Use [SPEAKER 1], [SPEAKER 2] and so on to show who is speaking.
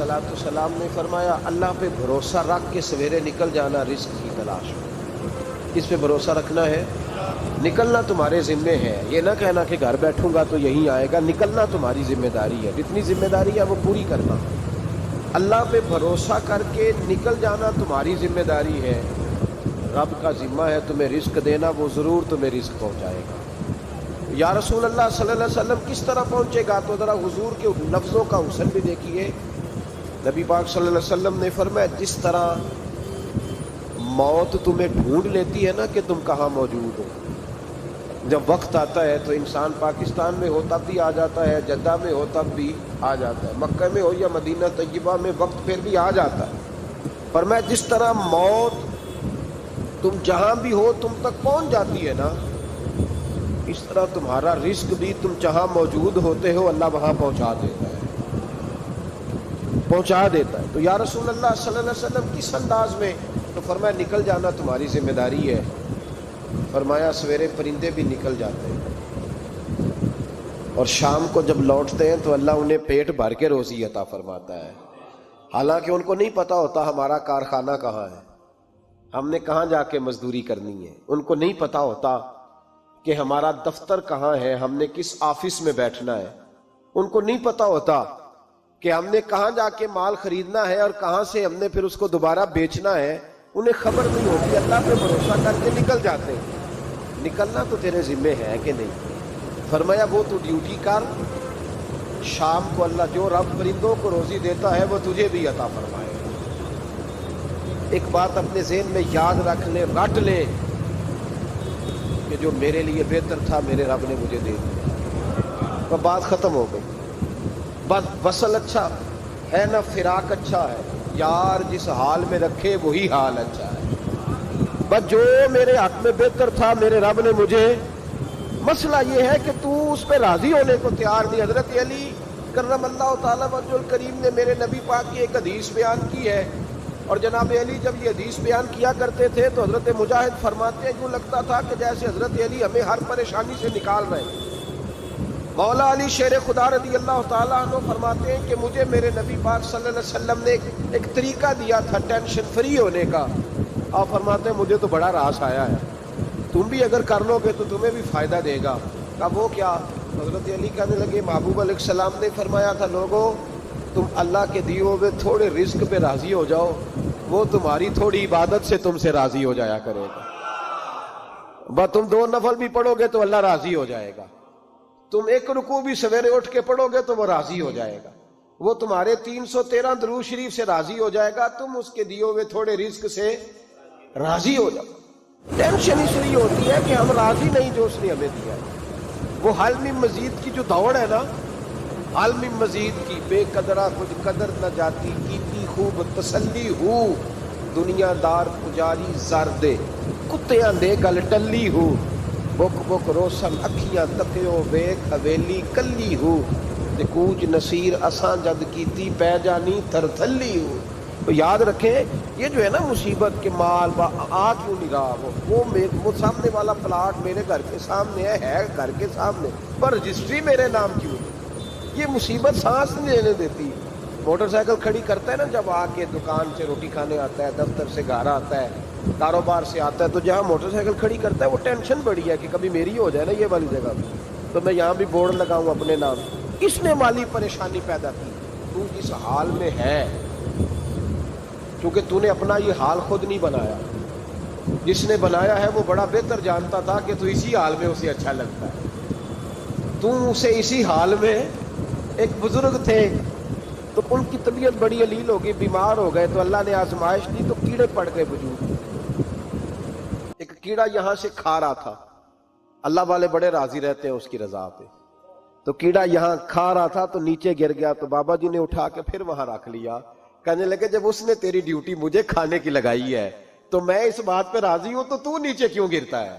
[SPEAKER 1] अलैहिस्सलाम ने फरमाया अल्लाह पे भरोसा रख के सवेरे निकल जाना रिस्क की तलाश में। किस पे भरोसा रखना है? निकलना तुम्हारे जिम्मे है। ये ना कहना कि घर बैठूंगा तो यहीं आएगा, निकलना तुम्हारी जिम्मेदारी है। जितनी जिम्मेदारी है वो पूरी करना। अल्लाह पे भरोसा करके निकल जाना तुम्हारी जिम्मेदारी है। रब का जिम्मा है तुम्हें रिस्क देना, वो ज़रूर तुम्हें रिस्क पहुँचाएगा। या रसूल अल्लाह सल्लल्लाहु अलैहि वसल्लम किस तरह पहुँचेगा? तो ज़रा हुजूर के लफ्ज़ों का हुस्न भी देखिए। नबी पाक सल्लल्लाहु अलैहि वसल्लम ने फरमाया जिस तरह मौत तुम्हें ढूंढ लेती है ना कि तुम कहाँ मौजूद हो, जब वक्त आता है तो इंसान पाकिस्तान में हो तब भी आ जाता है, जद्दा में हो तब भी आ जाता है, मक्का में हो या मदीना तय्यबा में वक्त फिर भी आ जाता है। पर मैं जिस तरह मौत तुम जहाँ भी हो तुम तक पहुँच जाती है ना, इस तरह तुम्हारा रिस्क भी तुम जहाँ मौजूद होते हो अल्लाह वहाँ पहुँचा देता है, पहुँचा देता है। तो या रसूल अल्लाह सल्लल्लाहु अलैहि वसल्लम किस अंदाज में? तो फरमाया निकल जाना तुम्हारी जिम्मेदारी है। फरमाया सवेरे परिंदे भी निकल जाते हैं और शाम को जब लौटते हैं तो अल्लाह उन्हें पेट भर के रोज़ी अता फरमाता है। हालांकि उनको नहीं पता होता हमारा कारखाना कहाँ है, हमने कहाँ जाके मजदूरी करनी है। उनको नहीं पता होता कि हमारा दफ्तर कहाँ है, हमने किस ऑफिस में बैठना है। उनको नहीं पता होता कि हमने कहाँ जाके माल खरीदना है और कहाँ से हमने फिर उसको दोबारा बेचना है। उन्हें खबर नहीं होती, अल्लाह पे भरोसा करके निकल जाते हैं। निकलना तो तेरे जिम्मे है कि नहीं? फरमाया वो तू ड्यूटी कर, शाम को अल्लाह जो रब परिंदों को रोजी देता है वो तुझे भी अता फरमाएगा। एक बात अपने ज़हन में याद रख ले, रट ले कि जो मेरे लिए बेहतर था मेरे रब ने मुझे दे दिया। तो बात खत्म हो गई। बस वसल अच्छा है ना फिराक अच्छा है, यार जिस हाल में रखे वही हाल अच्छा है। बस जो मेरे हक में बेहतर था मेरे रब ने मुझे, मसला ये है कि तू उस पर राजी होने को तैयार नहीं। हजरत अली करमल्लाहु ताला वजहुल करीम ने मेरे नबी पाक की एक हदीस बयान की है और जनाब अली जब ये हदीस बयान किया करते थे तो हजरत मुजाहिद फरमाते हैं यूँ लगता था कि जैसे हजरत अली हमें हर परेशानी से निकाल रहे हैं। मौला अली शेर खुदा रज़ी अल्लाह ताला अन्हु फरमाते हैं कि मुझे मेरे नबी पाक सल्लल्लाहु अलैहि वसल्लम ने एक तरीका दिया था टेंशन फ्री होने का। आप फरमाते हैं मुझे तो बड़ा रास आया है, तुम भी अगर कर लोगे तो तुम्हें भी फ़ायदा देगा। अब वो क्या? हजरत अली कहने लगे महबूब अलैहिस्सलाम ने फरमाया था लोगों तुम अल्लाह के दिए हुए थोड़े रिस्क पे राज़ी हो जाओ, वो तुम्हारी थोड़ी इबादत से तुमसे राज़ी हो जाया करेगा। बस तुम 2 नफल भी पढ़ोगे तो अल्लाह राज़ी हो जाएगा, तुम 1 रुकू भी सवेरे उठ के पढ़ोगे तो वो राज़ी हो जाएगा, वो तुम्हारे 313 दरूद शरीफ से राज़ी हो जाएगा, तुम उसके दिए हुए थोड़े रिस्क से राज़ी हो जाओ। टेंशन इसलिए होती है कि हम राज़ी नहीं जो उसने हमें दिया है। वो हल में मजीद की जो दौड़ है ना, हल में मजीद की बेकदरा कुछ कदर न जाती की खूब तसल्ली हूँ, दुनियादार पुजारी जर दे कुत्तियां दे गल टल्ली हूँ, बुक बुक रोशन अखियां तकियो वेख हवेली कल्ली हूँ, ते कूच नसीर असां जद कीती पै जानी थरथल्ली हूँ। तो याद रखें ये जो है ना मुसीबत के माल आ क्यों नहीं रहा, वो सामने वाला प्लाट मेरे घर के सामने है घर के सामने, पर रजिस्ट्री मेरे नाम क्यों नहीं? ये मुसीबत सांस नहीं लेने देती। मोटरसाइकिल खड़ी करता है ना जब आके दुकान से रोटी खाने आता है, दफ्तर से घर आता है, कारोबार से आता है, तो जहाँ मोटरसाइकिल खड़ी करता है वो टेंशन बड़ी है कि कभी मेरी हो जाए ना ये वाली जगह, तो मैं यहाँ भी बोर्ड लगाऊं अपने नाम। किसने माली परेशानी पैदा की? तू जिस हाल में है, क्योंकि तूने अपना ये हाल खुद नहीं बनाया, जिसने बनाया है वो बड़ा बेहतर जानता था कि तू इसी हाल में उसे अच्छा लगता है। तू उसे इसी हाल में, एक बुजुर्ग थे तो उनकी तबीयत बड़ी अलील हो गई, बीमार हो गए, तो अल्लाह ने आजमाइश दी तो कीड़े पड़ गए वजूद। एक कीड़ा यहां से खा रहा था, अल्लाह वाले बड़े राजी रहते हैं उसकी रजा पे, तो कीड़ा यहां खा रहा था तो नीचे गिर गया, तो बाबा जी ने उठा के फिर वहां रख लिया। कहने लगे जब उसने तेरी ड्यूटी मुझे खाने की लगाई है तो मैं इस बात पे राजी हूं, तो तू नीचे क्यों गिरता है?